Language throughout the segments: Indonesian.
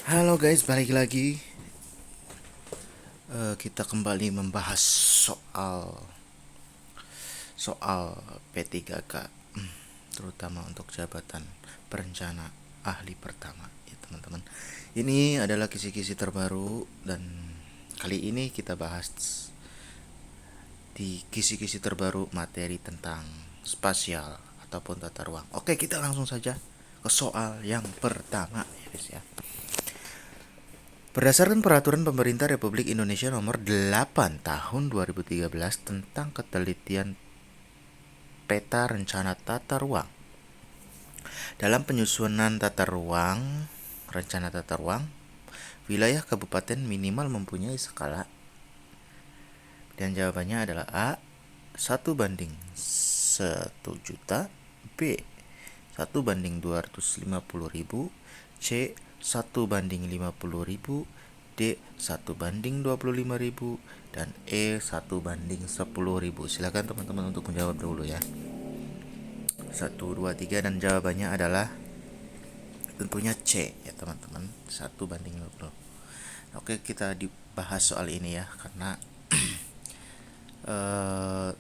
Halo guys, balik lagi. Kita kembali membahas soal soal P3K, terutama untuk jabatan perencana ahli pertama, ya teman-teman. Ini adalah kisi-kisi terbaru dan kali ini kita bahas di kisi-kisi terbaru materi tentang spasial ataupun tata ruang. Oke, kita langsung saja ke soal yang pertama, ya guys ya. Berdasarkan Peraturan Pemerintah Republik Indonesia Nomor 8 Tahun 2013 tentang Ketelitian Peta Rencana Tata Ruang, dalam penyusunan rencana tata ruang, wilayah kabupaten minimal mempunyai skala, dan jawabannya adalah A. 1/1 juta, B. 1/250.000, C. 1/50.000, D. 1/25.000, dan E. 1/10.000. Silakan teman-teman untuk menjawab dulu ya. 1, 2, 3, dan jawabannya adalah tentunya C ya teman-teman, 1/50. Oke, kita dibahas soal ini ya, karena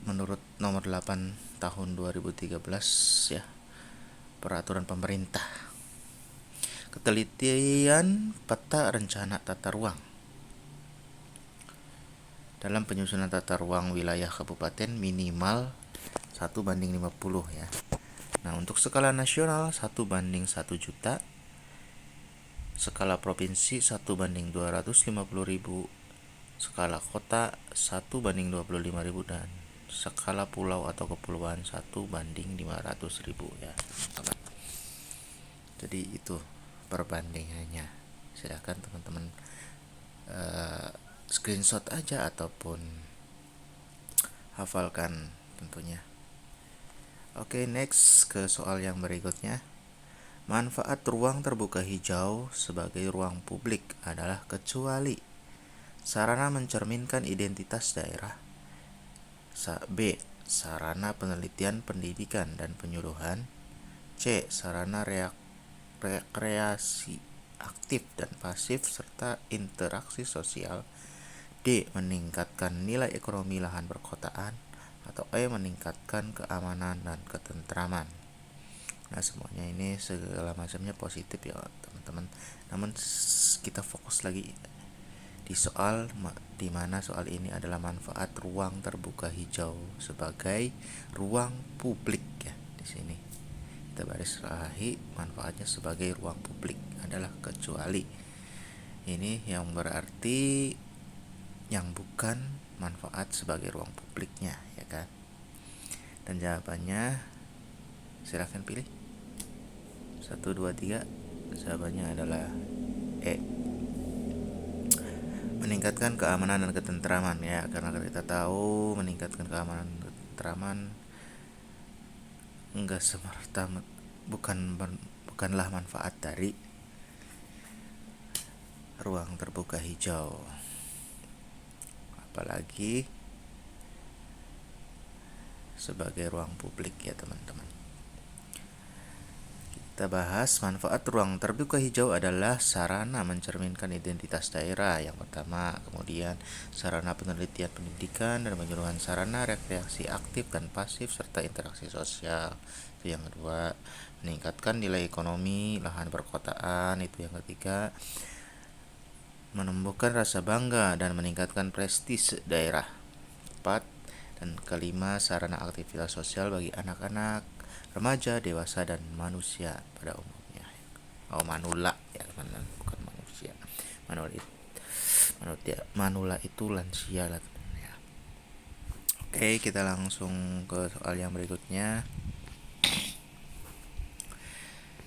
menurut nomor 8 tahun 2013 ya, peraturan pemerintah, ketelitian peta rencana tata ruang dalam penyusunan tata ruang wilayah kabupaten minimal 1/50 ya. Nah, untuk skala nasional 1/1 juta, skala provinsi 1/250.000, skala kota 1/25.000, dan skala pulau atau kepulauan 1/500.000 ya. Jadi itu perbandingannya. Silahkan teman-teman screenshot aja ataupun hafalkan tentunya. Oke, next ke soal yang berikutnya. Manfaat ruang terbuka hijau sebagai ruang publik adalah kecuali sarana mencerminkan identitas daerah, B. sarana penelitian pendidikan dan penyuluhan, C. sarana rekreasi aktif dan pasif serta interaksi sosial, D. meningkatkan nilai ekonomi lahan perkotaan, atau E. meningkatkan keamanan dan ketentraman. Nah, semuanya ini segala macamnya positif ya teman-teman. Namun kita fokus lagi di soal di mana soal ini adalah manfaat ruang terbuka hijau sebagai ruang publik ya. Di sini kita baris bawahi manfaatnya sebagai ruang publik adalah kecuali. Ini yang berarti yang bukan manfaat sebagai ruang publiknya ya kan. Dan jawabannya silahkan pilih. 1, 2, 3. Jawabannya adalah E. Meningkatkan keamanan dan ketentraman ya, karena kita tahu meningkatkan keamanan dan ketentraman enggak semerta bukanlah manfaat dari ruang terbuka hijau, apalagi sebagai ruang publik ya teman-teman. Kita bahas manfaat ruang terbuka hijau adalah sarana mencerminkan identitas daerah yang pertama, kemudian sarana penelitian pendidikan dan penyuluhan, sarana rekreasi aktif dan pasif serta interaksi sosial itu yang kedua, meningkatkan nilai ekonomi lahan perkotaan itu yang ketiga, menumbuhkan rasa bangga dan meningkatkan prestis daerah 4, dan kelima, sarana aktivitas sosial bagi anak-anak, remaja, dewasa, dan manusia pada umumnya. Oh, manula ya teman-teman, bukan manusia. Manula itu lansia lah teman ya. Oke, kita langsung ke soal yang berikutnya.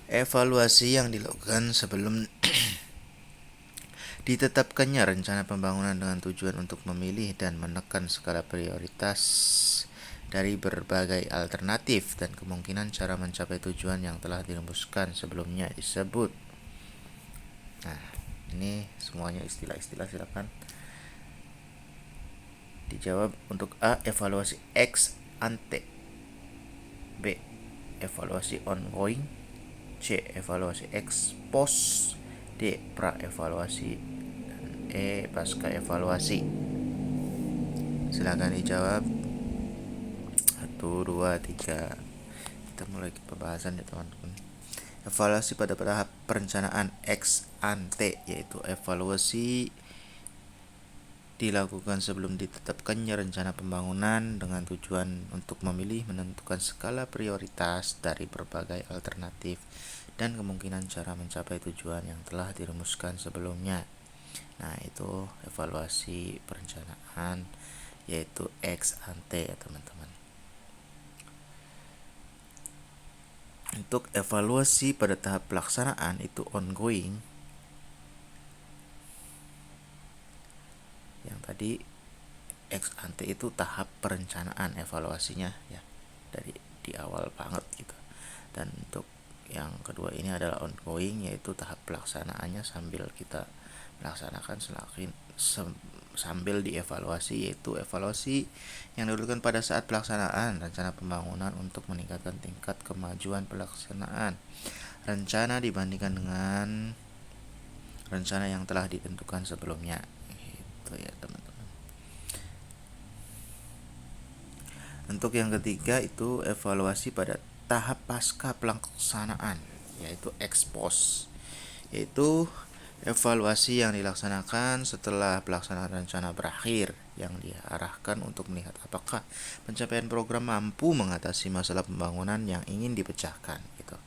Evaluasi yang dilakukan sebelum ditetapkannya rencana pembangunan dengan tujuan untuk memilih dan menekan skala prioritas dari berbagai alternatif dan kemungkinan cara mencapai tujuan yang telah dirumuskan sebelumnya disebut. Nah, ini semuanya istilah-istilah, silakan dijawab. Untuk A, evaluasi ex ante, B, evaluasi ongoing, C, evaluasi ex post, D. Pra-evaluasi, dan E. Pasca evaluasi. Silakan dijawab. 1, 2, 3. Kita mulai ke pembahasan ya teman-teman. Evaluasi pada tahap perencanaan ex ante, yaitu evaluasi dilakukan sebelum ditetapkannya rencana pembangunan dengan tujuan untuk memilih, menentukan skala prioritas dari berbagai alternatif dan kemungkinan cara mencapai tujuan yang telah dirumuskan sebelumnya. Nah, itu evaluasi perencanaan yaitu ex ante ya teman-teman. Untuk evaluasi pada tahap pelaksanaan itu ongoing. Yang tadi ex ante itu tahap perencanaan evaluasinya ya, dari di awal banget gitu. Dan untuk yang kedua ini adalah ongoing, yaitu tahap pelaksanaannya sambil kita melaksanakan sambil dievaluasi, yaitu evaluasi yang dilakukan pada saat pelaksanaan rencana pembangunan untuk meningkatkan tingkat kemajuan pelaksanaan rencana dibandingkan dengan rencana yang telah ditentukan sebelumnya. Itu ya teman-teman. Untuk yang ketiga itu evaluasi pada tahap pasca pelaksanaan, yaitu ex post, yaitu evaluasi yang dilaksanakan setelah pelaksanaan rencana berakhir, yang diarahkan untuk melihat apakah pencapaian program mampu mengatasi masalah pembangunan yang ingin dipecahkan gitu.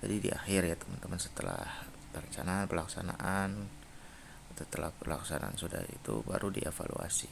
Jadi di akhir ya teman-teman, setelah perencanaan pelaksanaan, setelah pelaksanaan sudah itu baru dievaluasi.